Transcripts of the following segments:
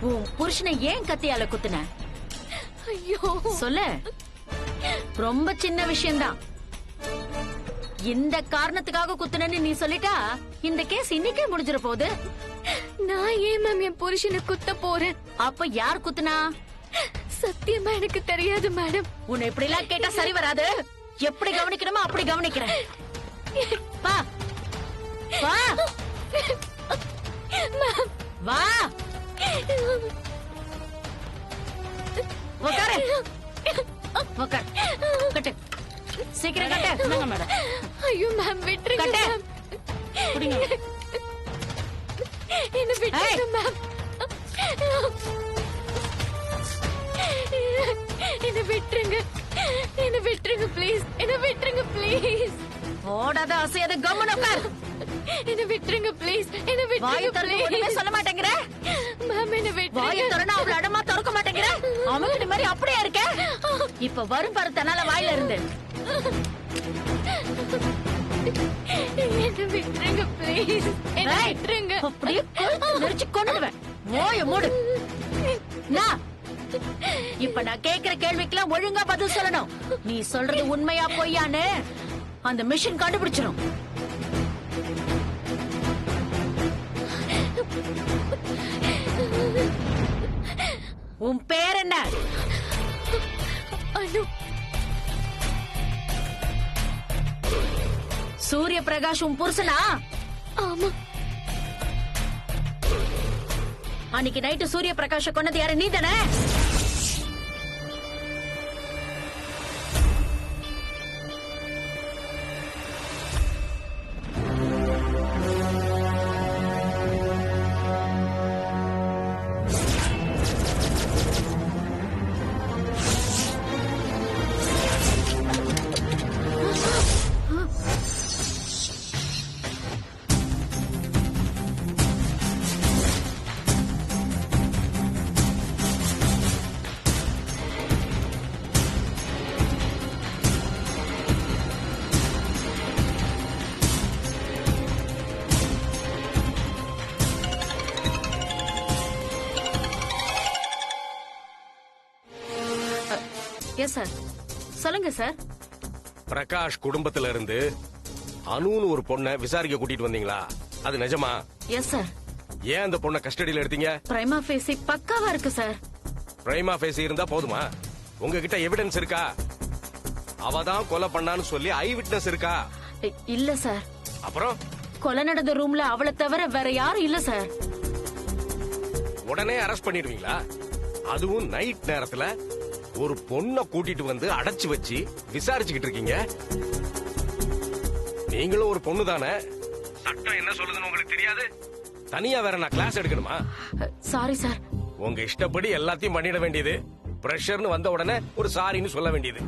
உன் புருஷனை ஏன் கத்தியால குத்துன? ஐயோ சொல்லு. ரொம்ப சின்ன விஷயம்தான். இந்த காரணத்துக்காக குத்துனன்னு நீ சொல்லிட்டா இந்த கேஸ் இன்னைக்கே முடிஞ்சிட போகுது. நான் ஏன் மேம் என் புருஷனை குத்த போறேன்? அப்ப யார் குத்துனா? சத்தியமா எனக்கு தெரியாது மேடம். உன்னை இப்படி எல்லாம் கேட்டா சரி வராது. எப்படி கவனிக்கணுமோ அப்படி கவனிக்கிறேன். வா வா வா உட்காரு. உட்கார். கட்டு. சீக்கிரம் கட்டு. மேடம். ஐயோ மேம் விட்டுருங்க கட்டு. மேம். குடிங்க. என்ன விட்டுருங்க மேம். என்ன விட்டுருங்க. என்ன விட்டுருங்க ப்ளீஸ். என்ன விட்டுருங்க ப்ளீஸ். ஓடாத அசையாத கம்முன்னு உட்கார். என்ன விட்டுருங்க ப்ளீஸ். என்ன வாயை விட்டுருங்க திறந்து ஒண்ணுமே ப்ளீஸ். சொல்ல மாட்டேங்கிற. மேம் என்ன வாயை விட்டுருங்க. திறனா அவள அடமா திறக்க மாட்டேங்கிற. அவங்கிட்ட மாதிரி அப்படியே இருக்க. இப்ப வரும் பாரு தன்னால வாயில இருந்து. என்ன விட்டுருங்க ப்ளீஸ். என்ன ஏய், விட்டுருங்க. அப்படியே கொழுத்து நெரிச்சு கொன்னுடுவேன். மோய மூடு. நான் இப்ப நான் கேக்குற கேள்விக்கெல்லாம் ஒழுங்கா பதில் சொல்லணும். நீ சொல்றது உண்மையா பொய்யான்னு அந்த மிஷின் கண்டுபிடிச்சிரும். உன் பேர் என்ன? அனு. சூரிய பிரகாஷ் உன் புருஷனா? ஆமா. அன்னைக்கு நைட்டு சூரிய பிரகாஷ கொன்னது யாரு? நீ தானே? Yes sir. சொல்லுங்க சார். பிரகாஷ் குடும்பத்துல இருந்து அனுன்னு ஒரு பொண்ணை விசாரிக்க கூட்டிட்டு வந்தீங்களா? அது நிஜமா? Yes sir. ஏன் அந்த பொண்ணை கஸ்டடியில எடுத்தீங்க? பிரைமா ஃபேசி பக்காவா இருக்கு சார். பிரைமா ஃபேசி இருந்தா போதுமா? உங்ககிட்ட எவிடன்ஸ் இருக்கா? அவதான் கொலை பண்ணான்னு சொல்லி ஐ விட்னஸ் இருக்கா? இல்ல சார். அப்புறம் கொலை நடந்த ரூம்ல அவளை தவிர வேற யாரும் இல்ல சார். உடனே அரெஸ்ட் பண்ணிடுவீங்களா? அதுவும் நைட் நேரத்துல ஒரு பொண்ணை கூட்டிட்டு வந்து அடைச்சு வச்சு விசாரிச்சுக்கிட்டு இருக்கீங்க. நீங்களும் ஒரு பொண்ணு தானே? சட்டம் என்ன சொல்லுதுன்னு உங்களுக்கு தெரியாது? தனியா வேற நான் கிளாஸ் எடுக்கணுமா? Sorry sir. உங்க இஷ்டப்படி எல்லாத்தையும் பண்ணிட வேண்டியது. பிரஷர்னு வந்த உடனே ஒரு சாரின்னு சொல்ல வேண்டியது.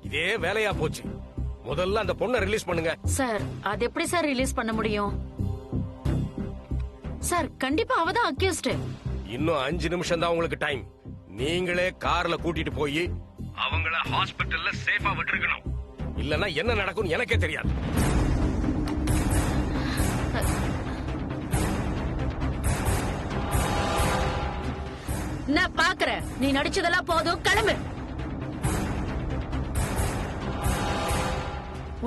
இதே வேலையா போச்சு. முதல்ல அந்த பொண்ணை ரிலீஸ் பண்ணுங்க. சார் அது எப்படி சார் ரிலீஸ் பண்ண முடியும்? சார் கண்டிப்பா அவதான் அக்யூஸ்ட். இன்னும் 5 நிமிஷம் தான் உங்களுக்கு டைம். நீங்களே கார்ல கூட்டிட்டு போய் அவங்கள ஹாஸ்பிடல்ல சேஃபா விட்டுருக்கணும். இல்லனா என்ன நடக்கும் எனக்கே தெரியாது. நான் பாக்குறேன். நீ நடிச்சதெல்லாம் போதும், கிளம்பு.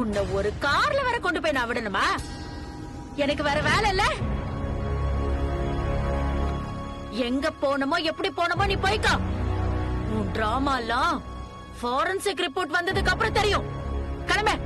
உன்னை ஒரு கார்ல வர கொண்டு போய் நான் விடணுமா? எனக்கு வேற வேலை இல்ல. எங்க போனமோ எப்படி போனமோ நீ போய்க்கோ. உன் டிராமா எல்லாம் ஃபாரன்சிக் ரிப்போர்ட் வந்ததுக்கு அப்புறம் தெரியும். கிளம்ப.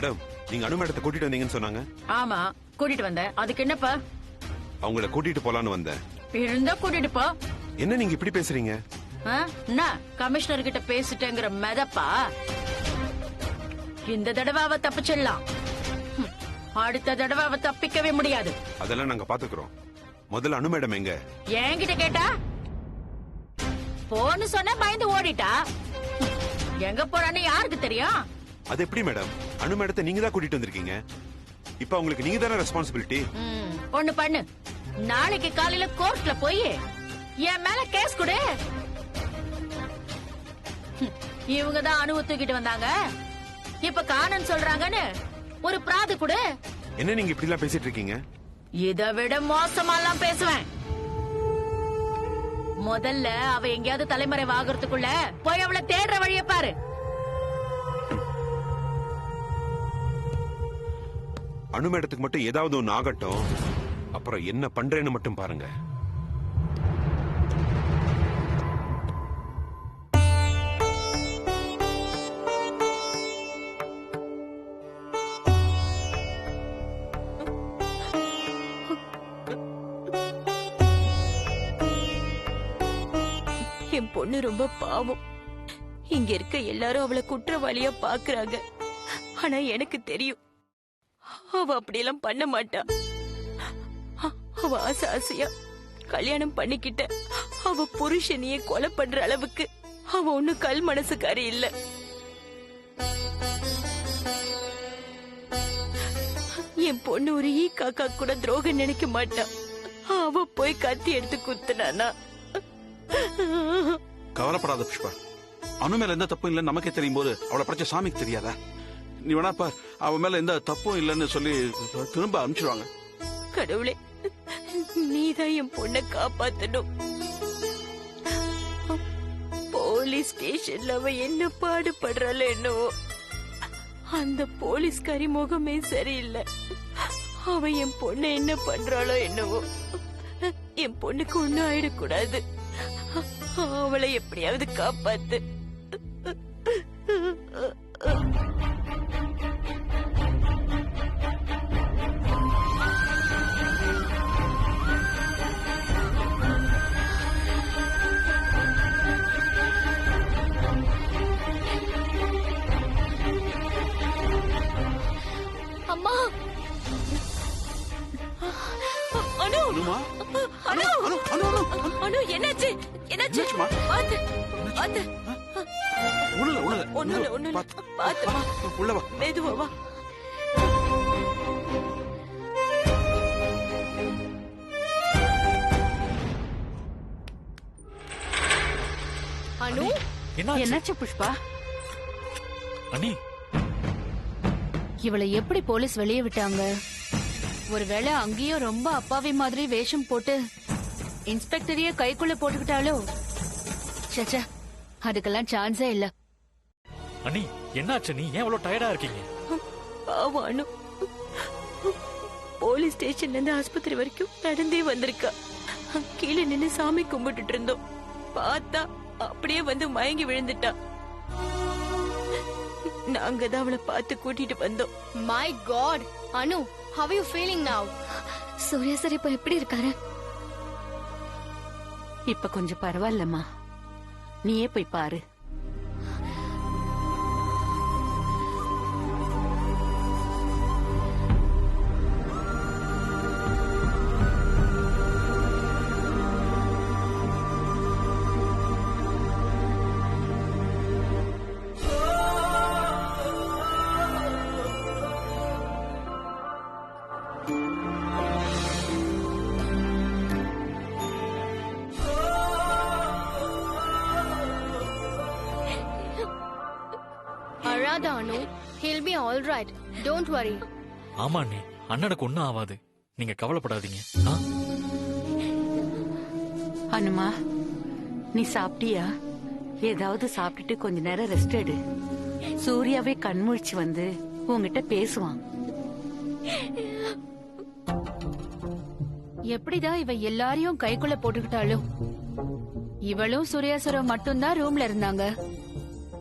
மேடம், நீங்க அனு மேடத்தை கூட்டிட்டு வந்தீங்கன்னு சொன்னாங்க. ஆமா, கூட்டிட்டு வந்தேன். அதுக்கு என்னப்பா? அவங்கள கூட்டிட்டு போலான்னு வந்தேன். இருந்தா கூட்டிட்டு போ. என்ன நீங்க இப்படி பேசுறீங்க? ஆ? என்ன கமிஷனர் கிட்ட பேசிட்டேங்கிற மெதப்பா? இந்த தடவை அவ தப்பிச்சிடலாம். அடுத்த தடவை அவ தப்பிக்கவே முடியாது. அதெல்லாம் நாங்க பாத்துக்கிறோம். முதல்ல அனு மேடம் எங்க? என்கிட்ட கேட்டா போன்னு சொன்ன பயந்து ஓடிட்டா. எங்க போறான்னு யாருக்கு தெரியும்? அது எப்படி மேடம்? அனு மேடத்தை நீங்க தான் கூட்டிட்டு வந்திருக்கீங்க. இப்ப உங்களுக்கு நீங்க தானே ரெஸ்பான்சிபிலிட்டி. ஒண்ணு பண்ணு, நாளைக்கு காலையில கோர்ட்ல போய் என் மேல கேஸ் கொடு. இவங்க தான் அணுவை தூக்கிட்டு வந்தாங்க, இப்ப காணன்னு சொல்றாங்கன்னு ஒரு பிராது கொடு. என்ன நீங்க இப்படி எல்லாம் பேசிட்டு இருக்கீங்க? இதை விட மோசமாலாம் பேசுவேன். முதல்ல அவ எங்கேயாவது தலைமறைவாகிறதுக்குள்ள போய் அவளை தேடுற வழிய பாரு. அனு மேடத்துக்கு மட்டும் ஏதாவது ஒண்ணு ஆகட்டும், அப்புறம் என்ன பண்றேன்னு மட்டும் பாருங்க. என் பொண்ணு ரொம்ப பாவம். இங்க இருக்க எல்லாரும் அவளை குற்றவாளியா பாக்குறாங்க. ஆனா எனக்கு தெரியும் அவ அப்படியெல்லாம் பண்ண மாட்டா. அவ ஆசை ஆசையா கல்யாணம் பண்ணிக்கிட்ட அவ புருஷனையே கொலை பண்ற அளவுக்கு அவ ஒண்ணு கல் மனசுக்காரி இல்ல. என் பொண்ணு ஒரு ஈ காக்கா கூட துரோகம் நினைக்க மாட்டா. அவ போய் கத்தி எடுத்து குத்துனானா? கவலைப்படாத புஷ்பா. அனு மேல எந்த தப்பும் இல்லைன்னு நமக்கே தெரியும் போது அவளை படைச்ச சாமிக்கு தெரியாதா? நீ வேணாப்பா அவ மேல எந்த தப்பும் இல்லைன்னு சொல்லி திரும்ப அனுப்பிச்சிடுவாங்க. கடவுளே, நீதான் என் பொண்ணை காப்பாத்தணும். போலீஸ் ஸ்டேஷன்ல அவ என்ன பாடுபடுறாளோ என்னவோ. அந்த போலீஸ்காரி முகமே சரியில்லை. அவ என் பொண்ணை என்ன பண்றாளோ என்னவோ. என் பொண்ணுக்கு ஒண்ணும் ஆயிடக்கூடாது. அவளை எப்படியாவது காப்பாத்து. அம்மா, அனு, அனுமா? அனு, அனு, அனு, அனு, அனு. அனு, என்னாச்சு? என்னாச்சு? என்னாச்சும்மா? பாத்து, பாத்து. ஒண்ணும் இல்ல. ஒண்ணும் இல்ல. பாத்து. பாத்துமா. உள்ள வா. மெதுவா வா. அனு, என்னாச்சு புஷ்பா? அண்ணி, இவளை எப்படி போலீஸ் வெளியே விட்டாங்க? ஒருவேளை அங்கேயும் ரொம்ப அப்பாவி மாதிரி வேஷம் போட்டு இன்ஸ்பெக்டரையே கைக்குள்ள போட்டுக்கிட்டாலோ? சச்சா, அதுக்கெல்லாம் சான்ஸே இல்ல. அண்ணி என்னாச்சு? நீ ஏன் அவ்வளவு டயர்டா இருக்கீங்க? பாவம் அனு. போலீஸ் ஸ்டேஷன்ல இருந்து ஆஸ்பத்திரி வரைக்கும் நடந்தே வந்திருக்கா. கீழே நின்னு சாமி கும்பிட்டுட்டு இருந்தோம். பார்த்தா அப்படியே வந்து மயங்கி விழுந்துட்டா. நாங்க தான் அவளை பார்த்து கூட்டிட்டு வந்தோம். My God, Anu, how are you feeling now? Suriya sir இப்ப எப்படி இருக்காரு? இப்ப கொஞ்சம் பரவாயில்லம்மா, நீயே போய் பாரு. அழாத அனு, he'll be all right. Don't worry. ஆமா அண்ணி, அண்ணனுக்கு ஒண்ணும் ஆகாது. நீங்க கவலைப்படாதீங்க. ஆ? அனுமா, நீ சாப்பிட்டியா? ஏதாவது சாப்பிட்டுட்டு கொஞ்ச நேரம் ரெஸ்ட் எடு. சூர்யாவே கண்முழிச்சு வந்து உன்கிட்ட பேசுவான். எப்படிதான் இவ எல்லாரையும் கைக்குள்ள போட்டுக்கிட்டாலும், இவளும் சூர்யா சாரும் மட்டும்தான் ரூம்ல இருந்தாங்க.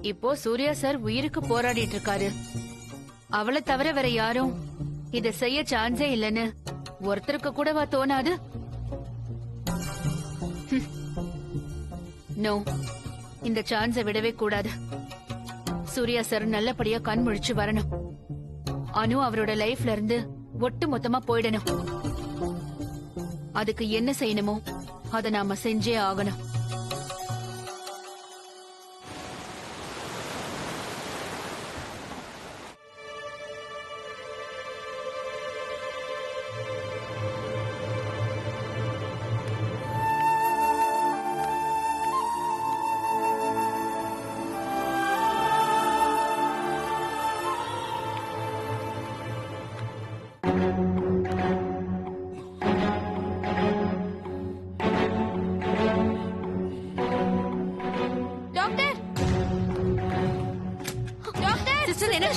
இப்போ சூர்யா சார் உயிருக்கு போராடிட்டு இருக்காரு. அவளை தவிர வேற யாரும் இத செய்ய சான்ஸே இல்லைன்னு ஒருத்தருக்கு கூடவா தோணாது? நோ, இந்த சான்ஸை விடவே கூடாது. சூர்யா சார் நல்லபடியா கண் முழிச்சு வரணும். அனு அவரோட லைஃப்ல இருந்து ஒட்டு மொத்தமா போயிடணும். அதுக்கு என்ன செய்யணுமோ அதை நாம செஞ்சே ஆகணும்.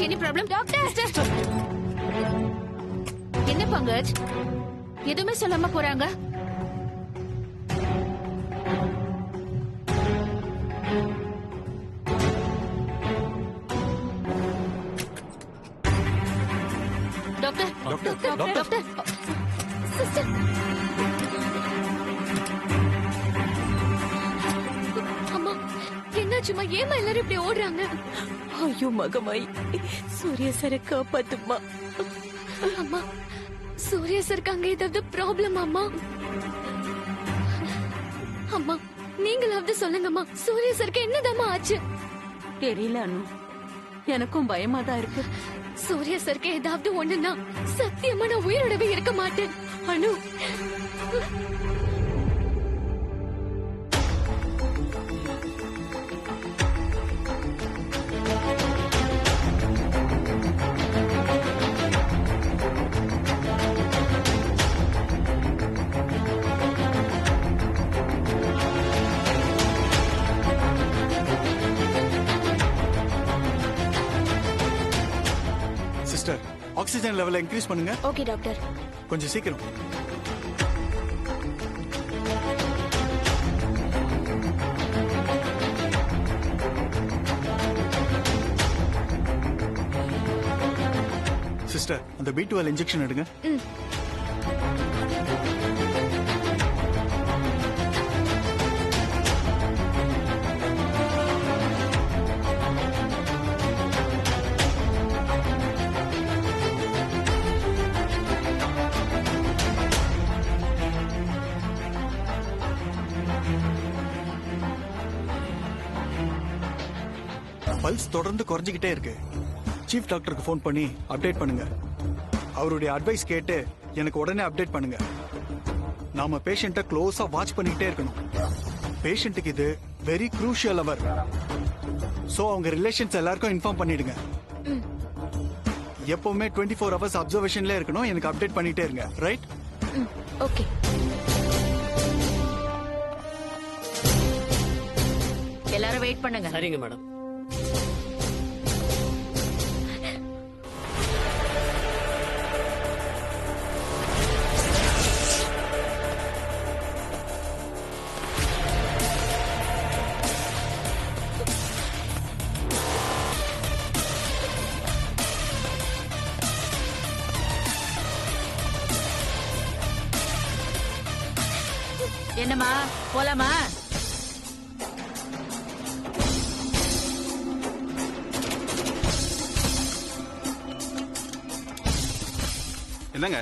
Any problem? Doctor! என்ன பங்கஜ், எதுவுமே சொல்லாம போறாங்க? Doctor, doctor, doctor, sister. அம்மா, என்னாச்சுமா? ஏமா எல்லாரும் இப்படி ஓடுறாங்க? ஐயோ மகமாய், சூர்யா சாரை காப்பாத்துமா. அம்மா, சூர்யா சாருக்கு அங்க ஏதாவது ப்ராப்ளம்? அம்மா, அம்மா நீங்களாவது சொல்லுங்கம்மா, சூர்யா சாருக்கு என்னதாம்மா ஆச்சு? தெரியல அனு, எனக்கும் பயமா தான் இருக்கு. சூர்யா சாருக்கு ஏதாவது ஒண்ணுன்னா சத்தியமா நான் உயிரோடவே இருக்க மாட்டேன். அனு, சிஸ்டர், ஆக்சிஜன் லெவலை இன்க்ரீஸ் பண்ணுங்க. Okay doctor. கொஞ்சம் சீக்கிரம். சிஸ்டர், அந்த B12 இன்ஜெக்ஷன் எடுங்க. பல்ஸ் தொடர்ந்து குறைஞ்சிக்கிட்டே இருக்கு. சீஃப் டாக்டருக்கு ஃபோன் பண்ணி அப்டேட் பண்ணுங்க. அவருடைய அட்வைஸ் கேட்டு எனக்கு உடனே அப்டேட் பண்ணுங்க. நாம பேஷண்ட்டை க்ளோஸா வாட்ச் பண்ணிக்கிட்டே இருக்கணும். பேஷண்ட்டுக்கு இது வெரி க்ரூஷியல் அவர். சோ அவங்க ரிலேஷன்ஸ் எல்லாருக்கும் இன்ஃபார்ம் பண்ணிடுங்க. எப்பவுமே 24 hours அப்சர்வேஷன்ல இருக்கணும். எனக்கு அப்டேட் பண்ணிட்டே இருங்க. ரைட்? ஓகே. எல்லாரும் வெயிட் பண்ணுங்க. சரிங்க மேடம். என்னம்மா, போலாமா? என்னங்க,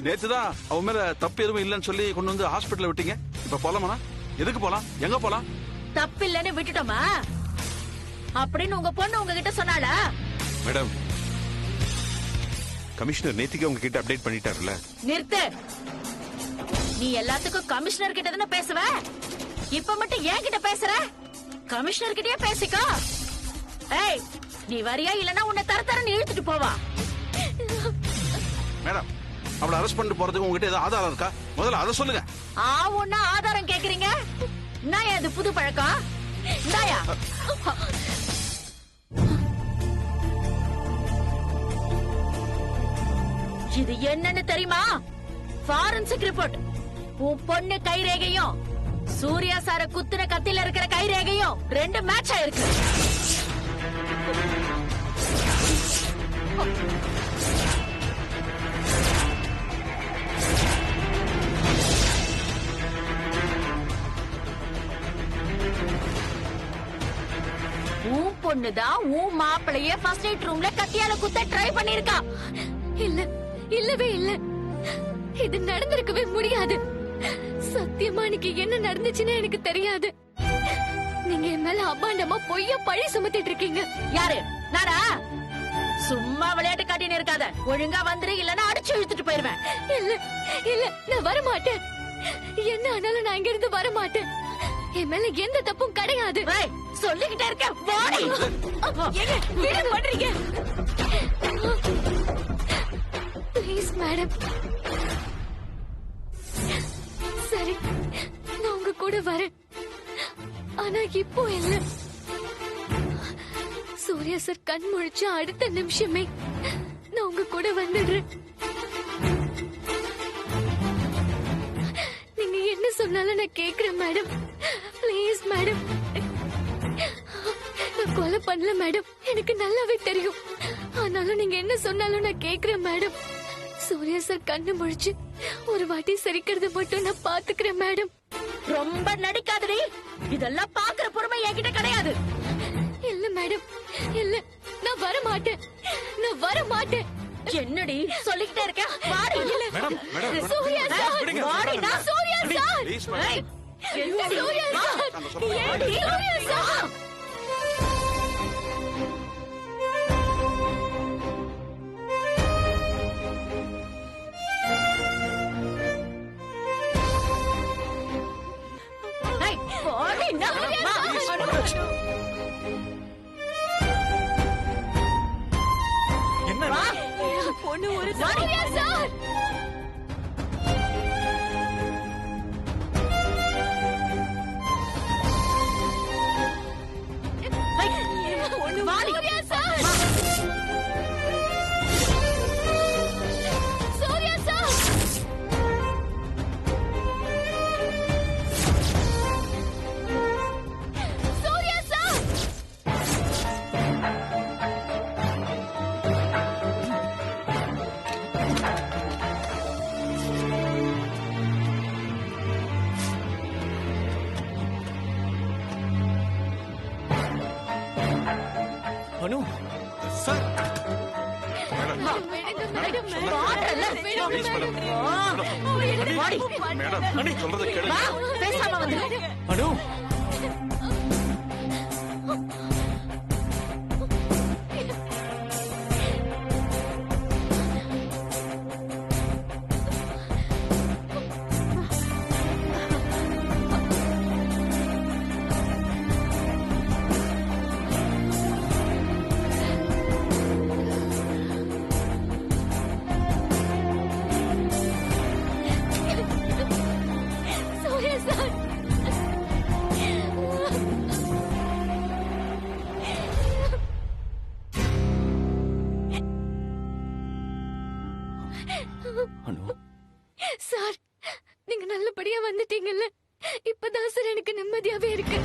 நேத்துதான் அவன் மேல தப்பு எதுவும் இல்லைன்னு சொல்லி கொண்டு வந்து ஹாஸ்பிட்டல்ல விட்டீங்க. இப்ப போலாமா? எதுக்கு போலாம்? எங்க போலாம்? தப்பு இல்லன்னு விட்டுட்டோமா அப்படின்னு உங்க பொண்ணு உங்ககிட்ட சொன்னாளா? மேடம், கமிஷனர் நேத்திக்கு உங்ககிட்ட அப்டேட் பண்ணிட்டாருல. நிறுத்து. நீ எல்லாத்துக்கும் கமிஷனர் கிட்ட தானே பேசுவ. இப்ப மட்டும் ஏன் கிட்ட பேசுற? கமிஷனர் கிட்டயே பேசிக்கோ. ஏய், நீ வரியா இல்லனா உன்னை தரத்தரன்னு இழுத்துட்டு போவா. மேடம், அவளை அரெஸ்ட் பண்ணிட்டு போறதுக்கு உங்ககிட்ட ஏதாவது ஆதாரம் இருக்கா? முதல்ல அதை சொல்லுங்க. ஒன்னா ஆதாரம் கேக்குறீங்க? நான் அது புது பழக்கம். இந்தாயா. இது என்னன்னு தெரியுமா? Forensic report. உன் பொண்ணு கைரேகையும் சூர்யா சார குத்துன கத்தில இருக்கிற கைரேகையும் ரெண்டு மேட்ச் ஆயிருக்கு. உன் பொண்ணுதான் உன் மாப்பிளைய ஃபர்ஸ்ட் எய்ட் ரூம்ல கத்தியால குத்த ட்ரை பண்ணிருக்கா. இல்ல, இல்லவே இல்ல. இது நடந்திருக்கவே முடியாது. சத்தியமா எனக்கு என்ன நடந்துச்சுன்னு எனக்கு தெரியாது. நீங்க என் மேல அபாண்டமா பொய்யா பழி சுமத்திட்டு இருக்கீங்க. யாரு? நானா? சும்மா விளையாட்டு காட்டின்னு இருக்காத. ஒழுங்கா வந்துரு, இல்லன்னா அடிச்சு இழுத்துட்டு போயிருவேன். இல்ல இல்ல, நான் வர மாட்டேன். என்ன ஆனாலும் நான் இங்க இருந்து வர மாட்டேன். என் மேல எந்த தப்பும் கிடையாது. ஏய், சொல்லிக்கிட்டே இருக்க. வாடி. என்ன பண்றீங்க? Please madam. சரி, நான் உங்க கூட வரேன். ஆனா இப்போ இல்ல. சூர்யா சார் கண் முழிச்ச அடுத்த நிமிஷமே நான் உங்க கூட வந்துடுறேன். நீங்க என்ன சொன்னாலும் நான் கேக்குறேன் மேடம். Please madam. நான் கொலை பண்ணல மேடம், எனக்கு நல்லாவே தெரியும். ஆனாலும் நீங்க என்ன சொன்னாலும் நான் கேக்குறேன் மேடம். சூர்யா சார் கண்ணு முழிச்சு ஒரு வாட்டி சிரிக்கிறது மட்டும் நான் பாத்துக்கிறேன் மேடம். ரொம்ப நடிக்காதடி. இதெல்லாம் பாக்குற பொறுமை என்கிட்ட கிடையாது. இல்ல மேடம், இல்ல, நான் வர மாட்டேன். நான் வர மாட்டேன். என்னடி சொல்லிக்கிட்டே இருக்க? வாடி. மேடம் மேடம் சூர்யா சார், விடுங்க. வாடிடா. Surya sir, please madam. ஏய், என்னடி? சூர்யா சார், நாங்க சொல்றோம். ஏடி? சூர்யா சார். ஏய், வாடி. என்ன வா. பொண்ணு ஒரு சூர்யா சார். பொண்ணு வாடி. Surya sir. Surya sir. Surya sir. Anu sir விடுங்க மேடம். வாடல. Please madam. வாடி. மேடம் சொல்றத வா, கேளுங்க. பேசாம வந்துரு. அனு சூர்யா சார். அனு சார், நீங்க நல்லபடியா வந்துட்டீங்கல்ல. இப்பதான் சார் எனக்கு நிம்மதியாவே இருக்கு.